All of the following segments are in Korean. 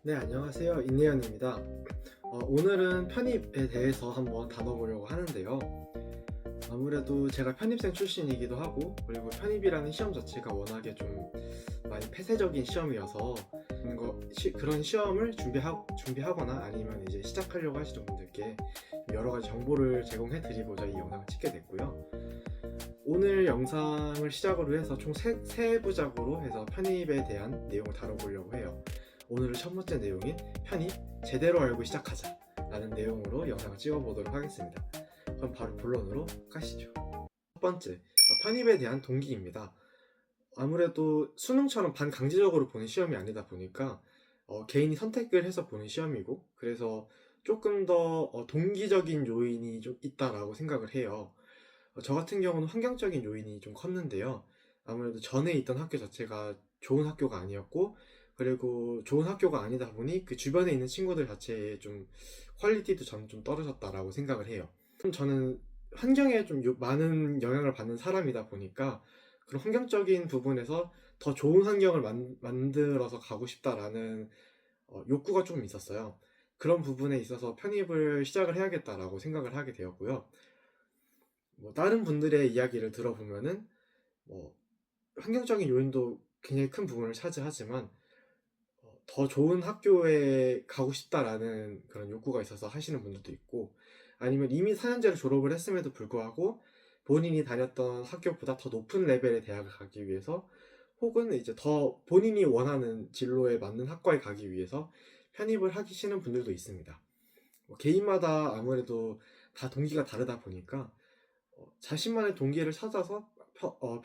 네, 안녕하세요. 인내현입니다. 오늘은 편입에 대해서 한번 다뤄보려고 하는데요. 아무래도 제가 편입생 출신이기도 하고, 그리고 편입이라는 시험 자체가 워낙에 좀 많이 폐쇄적인 시험이어서 그런 시험을 준비하거나 아니면 이제 시작하려고 하시는 분들께 여러 가지 정보를 제공해 드리고자 이 영상을 찍게 됐고요. 오늘 영상을 시작으로 해서 총 세 부작으로 해서 편입에 대한 내용을 다뤄보려고 해요. 오늘은 첫 번째 내용인 편입 제대로 알고 시작하자 라는 내용으로 영상을 찍어보도록 하겠습니다. 그럼 바로 본론으로 가시죠. 첫 번째, 편입에 대한 동기입니다. 아무래도 수능처럼 반강제적으로 보는 시험이 아니다 보니까 개인이 선택을 해서 보는 시험이고, 그래서 조금 더 동기적인 요인이 좀 있다라고 생각을 해요. 저 같은 경우는 환경적인 요인이 좀 컸는데요. 아무래도 전에 있던 학교 자체가 좋은 학교가 아니었고, 그리고 좋은 학교가 아니다 보니 그 주변에 있는 친구들 자체의 좀 퀄리티도 저는 좀 떨어졌다라고 생각을 해요. 저는 환경에 좀 많은 영향을 받는 사람이다 보니까 그런 환경적인 부분에서 더 좋은 환경을 만들어서 가고 싶다라는 욕구가 조금 있었어요. 그런 부분에 있어서 편입을 시작을 해야겠다라고 생각을 하게 되었고요. 다른 분들의 이야기를 들어보면은 환경적인 요인도 굉장히 큰 부분을 차지하지만 더 좋은 학교에 가고 싶다라는 그런 욕구가 있어서 하시는 분들도 있고, 아니면 이미 4년제를 졸업을 했음에도 불구하고 본인이 다녔던 학교보다 더 높은 레벨의 대학을 가기 위해서, 혹은 이제 더 본인이 원하는 진로에 맞는 학과에 가기 위해서 편입을 하시는 분들도 있습니다. 개인마다 아무래도 다 동기가 다르다 보니까 자신만의 동기를 찾아서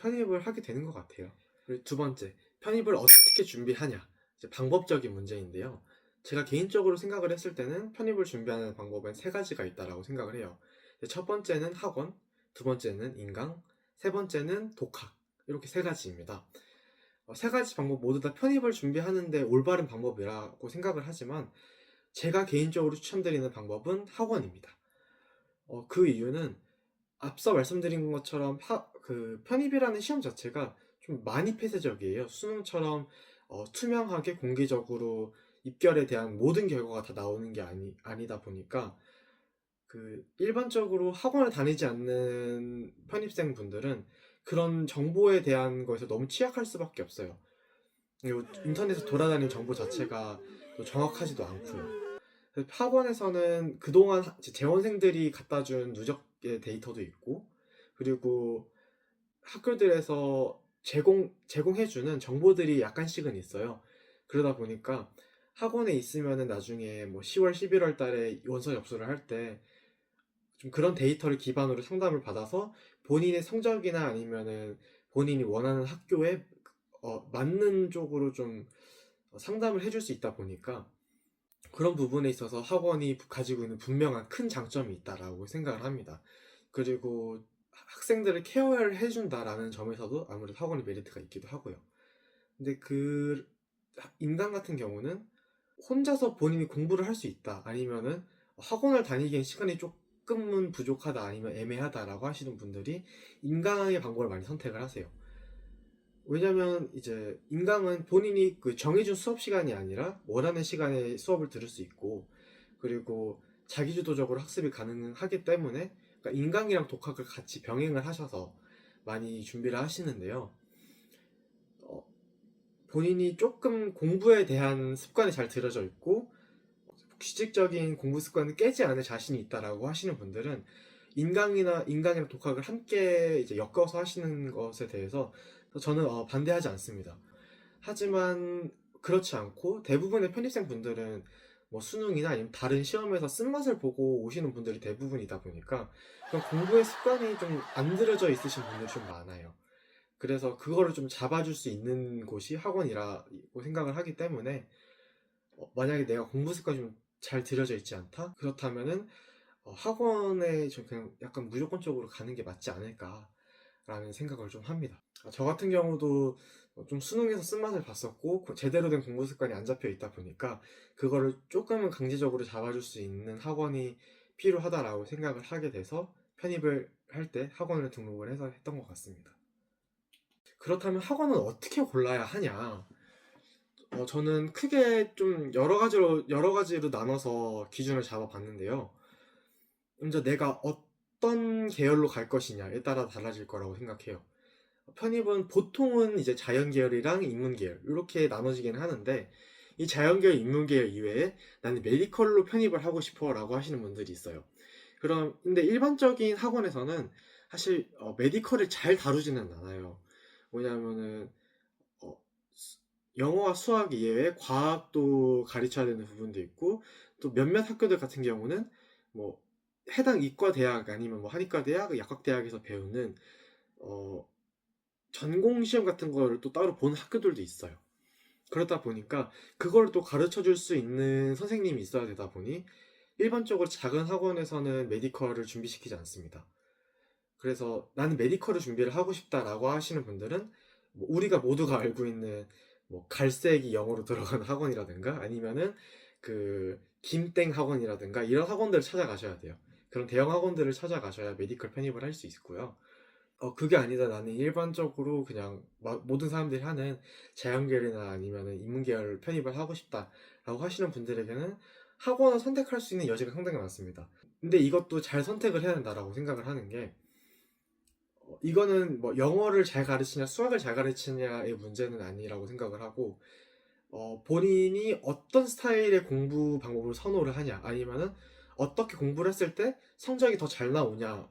편입을 하게 되는 것 같아요. 그리고 두 번째, 편입을 어떻게 준비하냐, 이제 방법적인 문제인데요. 제가 개인적으로 생각을 했을 때는 편입을 준비하는 방법은 세 가지가 있다라고 생각을 해요. 첫 번째는 학원, 두 번째는 인강, 세 번째는 독학, 이렇게 세 가지입니다. 세 가지 방법 모두 다 편입을 준비하는데 올바른 방법이라고 생각을 하지만, 제가 개인적으로 추천드리는 방법은 학원입니다. 그 이유는 앞서 말씀드린 것처럼 편입이라는 시험 자체가 좀 많이 폐쇄적이에요. 수능처럼 투명하게 공개적으로 입결에 대한 모든 결과가 다 나오는 게 아니다 보니까, 일반적으로 학원을 다니지 않는 편입생 분들은 그런 정보에 대한 거에서 너무 취약할 수밖에 없어요. 그리고 인터넷에 돌아다니는 정보 자체가 또 정확하지도 않고요. 학원에서는 그동안 재원생들이 갖다 준 누적의 데이터도 있고, 그리고 학교들에서 제공해주는 정보들이 약간씩은 있어요. 그러다 보니까 학원에 있으면은 나중에 10월, 11월 달에 원서 접수를 할 때 좀 그런 데이터를 기반으로 상담을 받아서 본인의 성적이나 아니면은 본인이 원하는 학교에 맞는 쪽으로 좀 상담을 해줄 수 있다 보니까, 그런 부분에 있어서 학원이 가지고 있는 분명한 큰 장점이 있다라고 생각을 합니다. 그리고 학생들을 케어를 해준다라는 점에서도 아무래도 학원의 메리트가 있기도 하고요. 근데 인간 같은 경우는 혼자서 본인이 공부를 할 수 있다, 아니면은 학원을 다니기엔 시간이 조금은 부족하다, 아니면 애매하다라고 하시는 분들이 인강의 방법을 많이 선택을 하세요. 왜냐면 이제 인강은 본인이 정해준 수업 시간이 아니라 원하는 시간에 수업을 들을 수 있고, 그리고 자기주도적으로 학습이 가능하기 때문에, 그러니까 인강이랑 독학을 같이 병행을 하셔서 많이 준비를 하시는데요. 본인이 조금 공부에 대한 습관이 잘 들여져 있고 규칙적인 공부 습관을 깨지 않을 자신이 있다라고 하시는 분들은 인강이랑 독학을 함께 이제 엮어서 하시는 것에 대해서 저는 반대하지 않습니다. 하지만 그렇지 않고 대부분의 편입생 분들은 수능이나 아니면 다른 시험에서 쓴맛을 보고 오시는 분들이 대부분이다 보니까 그런 공부의 습관이 좀 안 들여져 있으신 분들이 좀 많아요. 그래서 그거를 좀 잡아줄 수 있는 곳이 학원이라고 생각을 하기 때문에, 만약에 내가 공부 습관이 좀 잘 들여져 있지 않다? 그렇다면은 학원에 좀 그냥 약간 무조건적으로 가는 게 맞지 않을까라는 생각을 좀 합니다. 저 같은 경우도 좀 수능에서 쓴맛을 봤었고 제대로 된 공부 습관이 안 잡혀 있다 보니까 그거를 조금은 강제적으로 잡아줄 수 있는 학원이 필요하다라고 생각을 하게 돼서 편입을 할 때 학원을 등록을 해서 했던 것 같습니다. 그렇다면 학원은 어떻게 골라야 하냐? 저는 크게 좀 여러 가지로 나눠서 기준을 잡아 봤는데요. 먼저 내가 어떤 계열로 갈 것이냐에 따라 달라질 거라고 생각해요. 편입은 보통은 이제 자연 계열이랑 인문 계열 요렇게 나눠지긴 하는데, 이 자연 계열, 인문 계열 이외에 '나는 메디컬로 편입을 하고 싶어.'라고 하시는 분들이 있어요. 근데 일반적인 학원에서는 사실 메디컬을 잘 다루지는 않아요. 뭐냐면은 어 영어와 수학 이외에 과학도 가르쳐야 되는 부분도 있고, 또 몇몇 학교들 같은 경우는 뭐 해당 이과 대학 아니면 뭐 한의과 대학, 약학 대학에서 배우는 어 전공 시험 같은 거를 또 따로 보는 학교들도 있어요. 그러다 보니까 그걸 또 가르쳐 줄 수 있는 선생님이 있어야 되다 보니 일반적으로 작은 학원에서는 메디컬을 준비시키지 않습니다. 그래서 '나는 메디컬을 준비를 하고 싶다.'라고 하시는 분들은 뭐 우리가 모두가 알고 있는 뭐 갈색이 영어로 들어가는 학원이라든가, 아니면은 그 김땡 학원이라든가 이런 학원들을 찾아가셔야 돼요. 그런 대형 학원들을 찾아가셔야 메디컬 편입을 할 수 있고요. 그게 아니다, 나는 일반적으로 그냥 모든 사람들이 하는 자연계열이나 아니면은 인문계열 편입을 하고 싶다라고 하시는 분들에게는 학원을 선택할 수 있는 여지가 상당히 많습니다. 근데 이것도 잘 선택을 해야 된다라고 생각을 하는 게, 이거는 뭐 영어를 잘 가르치냐 수학을 잘 가르치냐의 문제는 아니라고 생각을 하고, 본인이 어떤 스타일의 공부 방법을 선호를 하냐, 아니면은 어떻게 공부를 했을 때 성적이 더 잘 나오냐를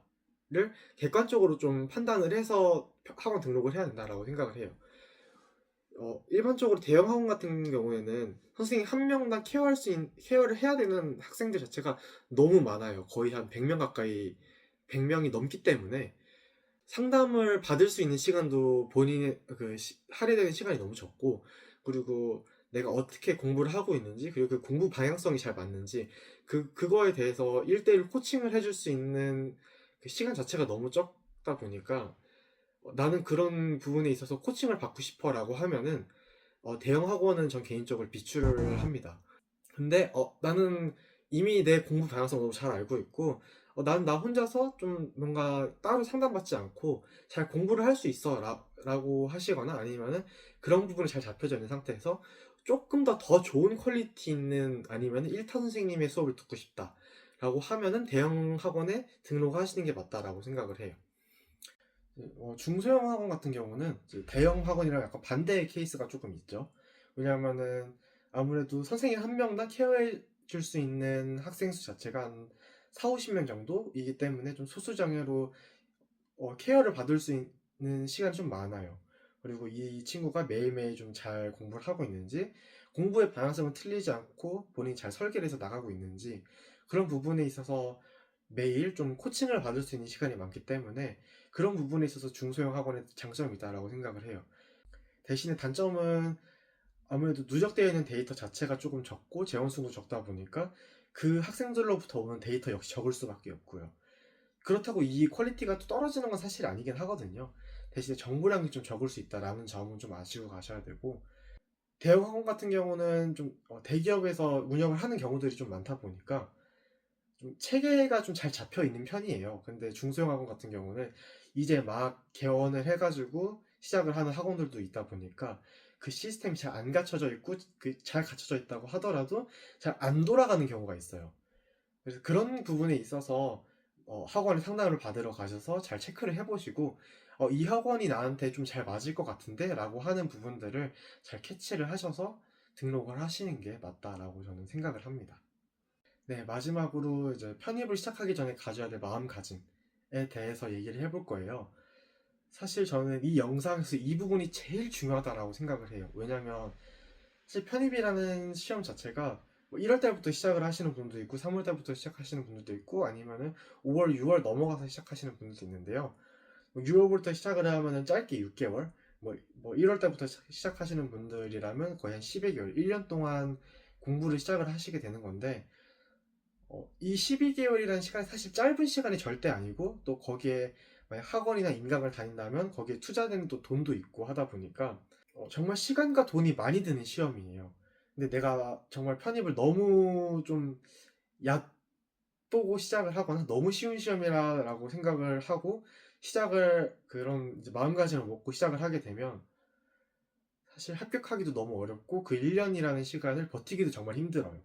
객관적으로 좀 판단을 해서 학원 등록을 해야 된다라고 생각을 해요. 일반적으로 대형 학원 같은 경우에는 선생님 한 명당 케어를 해야 되는 학생들 자체가 너무 많아요. 거의 한 100명 가까이, 100명이 넘기 때문에 상담을 받을 수 있는 시간도 본인의 할애되는 시간이 너무 적고, 그리고 내가 어떻게 공부를 하고 있는지, 그리고 그 공부 방향성이 잘 맞는지, 그거에 대해서 1대1 코칭을 해줄 수 있는 그 시간 자체가 너무 적다 보니까, 나는 그런 부분에 있어서 코칭을 받고 싶어라고 하면은 대형 학원은 전 개인적으로 비추를 합니다. 근데 나는 이미 내 공부 방향성 너무 잘 알고 있고, 나는 나 혼자서 좀 뭔가 따로 상담받지 않고 잘 공부를 할 수 있어 라고 하시거나, 아니면은 그런 부분이 잘 잡혀져 있는 상태에서 조금 더 좋은 퀄리티 있는, 아니면 1타 선생님의 수업을 듣고 싶다 라고 하면은 대형 학원에 등록하시는 게 맞다라고 생각을 해요. 중소형 학원 같은 경우는 이제 대형 학원이랑 약간 반대의 케이스가 조금 있죠. 왜냐하면은 아무래도 선생님 한 명당 케어해 줄 수 있는 학생 수 자체가 한 4, 50명 정도이기 때문에 좀 소수 정예로 케어를 받을 수 있는 시간이 좀 많아요. 그리고 이 친구가 매일매일 좀 잘 공부를 하고 있는지, 공부의 방향성은 틀리지 않고 본인이 잘 설계를 해서 나가고 있는지, 그런 부분에 있어서 매일 좀 코칭을 받을 수 있는 시간이 많기 때문에 그런 부분에 있어서 중소형 학원의 장점이다라고 생각을 해요. 대신에 단점은 아무래도 누적되어 있는 데이터 자체가 조금 적고 재원수도 적다 보니까 그 학생들로부터 오는 데이터 역시 적을 수밖에 없고요. 그렇다고 이 퀄리티가 또 떨어지는 건 사실 아니긴 하거든요. 대신에 정보량이 좀 적을 수 있다라는 점은 좀 아시고 가셔야 되고, 대형 학원 같은 경우는 좀 대기업에서 운영을 하는 경우들이 좀 많다 보니까 좀 체계가 좀 잘 잡혀 있는 편이에요. 근데 중소형 학원 같은 경우는 이제 막 개원을 해가지고 시작을 하는 학원들도 있다 보니까 그 시스템이 잘 안 갖춰져 있고, 잘 갖춰져 있다고 하더라도 잘 안 돌아가는 경우가 있어요. 그래서 그런 부분에 있어서 학원에 상담을 받으러 가셔서 잘 체크를 해보시고, 이 학원이 나한테 좀 잘 맞을 것 같은데 라고 하는 부분들을 잘 캐치를 하셔서 등록을 하시는 게 맞다라고 저는 생각을 합니다. 네, 마지막으로 이제 편입을 시작하기 전에 가져야 될 마음가짐에 대해서 얘기를 해볼 거예요. 사실 저는 이 영상에서 이 부분이 제일 중요하다라고 생각을 해요. 왜냐면 사실 편입이라는 시험 자체가 뭐 1월 달부터 시작을 하시는 분도 있고, 3월 달부터 시작하시는 분들도 있고, 아니면은 5월, 6월 넘어가서 시작하시는 분들도 있는데요. 6월부터 시작을 하면은 짧게 6개월, 뭐 1월 달부터 시작하시는 분들이라면 거의 한 12개월, 1년 동안 공부를 시작을 하시게 되는 건데, 이 12개월이라는 시간이 사실 짧은 시간이 절대 아니고, 또 거기에 만약 학원이나 인강을 다닌다면 거기에 투자되는 또 돈도 있고 하다 보니까 정말 시간과 돈이 많이 드는 시험이에요. 근데 내가 정말 편입을 너무 좀 얕보고 시작을 하거나 너무 쉬운 시험이라고 생각을 하고 시작을, 그런 이제 마음가짐을 먹고 시작을 하게 되면 사실 합격하기도 너무 어렵고 그 1년이라는 시간을 버티기도 정말 힘들어요.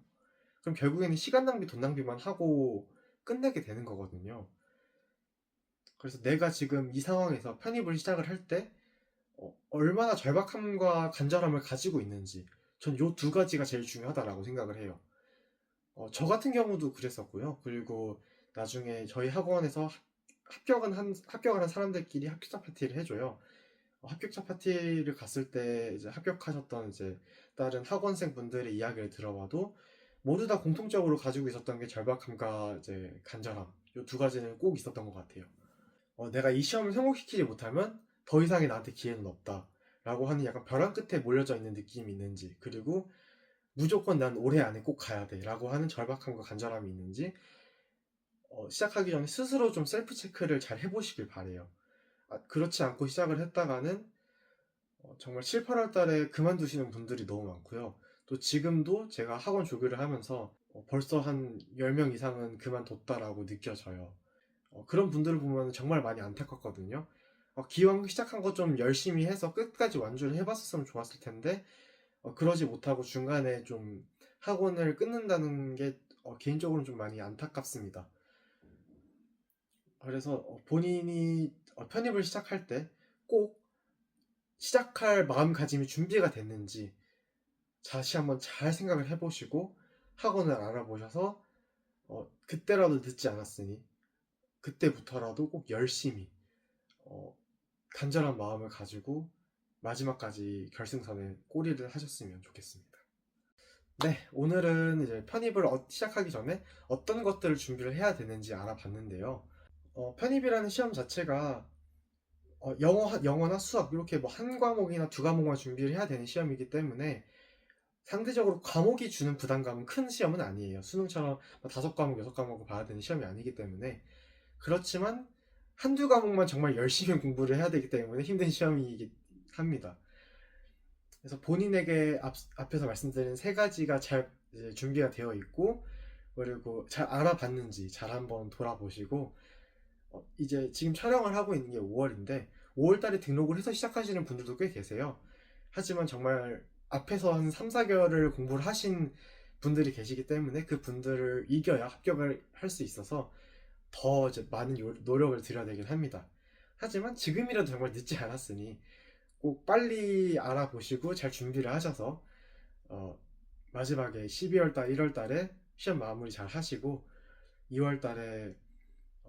그럼 결국에는 시간 낭비, 돈 낭비만 하고 끝내게 되는 거거든요. 그래서 내가 지금 이 상황에서 편입을 시작을 할 때 얼마나 절박함과 간절함을 가지고 있는지, 전 요 두 가지가 제일 중요하다라고 생각을 해요. 저 같은 경우도 그랬었고요. 그리고 나중에 저희 학원에서 합격을 한 사람들끼리 합격자 파티를 해줘요. 합격자 파티를 갔을 때 이제 합격하셨던 이제 다른 학원생 분들의 이야기를 들어봐도 모두 다 공통적으로 가지고 있었던 게 절박함과 이제 간절함, 요 두 가지는 꼭 있었던 것 같아요. 내가 이 시험을 성공시키지 못하면 더 이상의 나한테 기회는 없다 라고 하는 약간 벼랑 끝에 몰려져 있는 느낌이 있는지, 그리고 무조건 난 올해 안에 꼭 가야 돼 라고 하는 절박함과 간절함이 있는지 시작하기 전에 스스로 좀 셀프 체크를 잘 해보시길 바래요. 그렇지 않고 시작을 했다가는 정말 7, 8월 달에 그만두시는 분들이 너무 많고요. 또 지금도 제가 학원 조교를 하면서 벌써 한 10명 이상은 그만뒀다라고 느껴져요. 그런 분들을 보면 정말 많이 안타깝거든요. 기왕 시작한 거 좀 열심히 해서 끝까지 완주를 해봤었으면 좋았을 텐데 그러지 못하고 중간에 좀 학원을 끊는다는 게 개인적으로는 좀 많이 안타깝습니다. 그래서 본인이 편입을 시작할 때 꼭 시작할 마음가짐이 준비가 됐는지 다시 한번 잘 생각을 해보시고 학원을 알아보셔서 그때라도 늦지 않았으니 그때부터라도 꼭 열심히 간절한 마음을 가지고 마지막까지 결승선에 꼬리를 하셨으면 좋겠습니다. 네, 오늘은 이제 편입을 시작하기 전에 어떤 것들을 준비를 해야 되는지 알아봤는데요. 편입이라는 시험 자체가 영어나 수학 이렇게 뭐 한 과목이나 두 과목만 준비를 해야 되는 시험이기 때문에 상대적으로 과목이 주는 부담감은 큰 시험은 아니에요. 수능처럼 5과목, 6과목을 봐야 되는 시험이 아니기 때문에. 그렇지만 한두 과목만 정말 열심히 공부를 해야 되기 때문에 힘든 시험이긴 합니다. 그래서 본인에게 앞에서 말씀드린 세 가지가 잘 이제 준비가 되어 있고, 그리고 잘 알아봤는지 잘 한번 돌아보시고, 이제 지금 촬영을 하고 있는 게 5월인데 5월달에 등록을 해서 시작하시는 분들도 꽤 계세요. 하지만 정말 앞에서 한 3, 4개월을 공부를 하신 분들이 계시기 때문에 그 분들을 이겨야 합격을 할 수 있어서 더 이제 많은 노력을 들여야 되긴 합니다. 하지만 지금이라도 정말 늦지 않았으니 꼭 빨리 알아보시고 잘 준비를 하셔서 마지막에 12월달, 1월달에 시험 마무리 잘 하시고 2월달에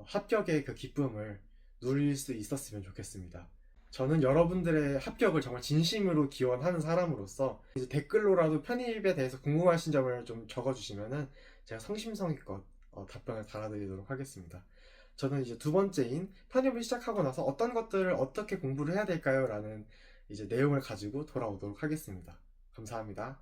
합격의 그 기쁨을 누릴 수 있었으면 좋겠습니다. 저는 여러분들의 합격을 정말 진심으로 기원하는 사람으로서 이제 댓글로라도 편입에 대해서 궁금하신 점을 좀 적어주시면은 제가 성심성의껏 답변을 달아드리도록 하겠습니다. 저는 이제 두 번째인 편입을 시작하고 나서 어떤 것들을 어떻게 공부를 해야 될까요? 라는 이제 내용을 가지고 돌아오도록 하겠습니다. 감사합니다.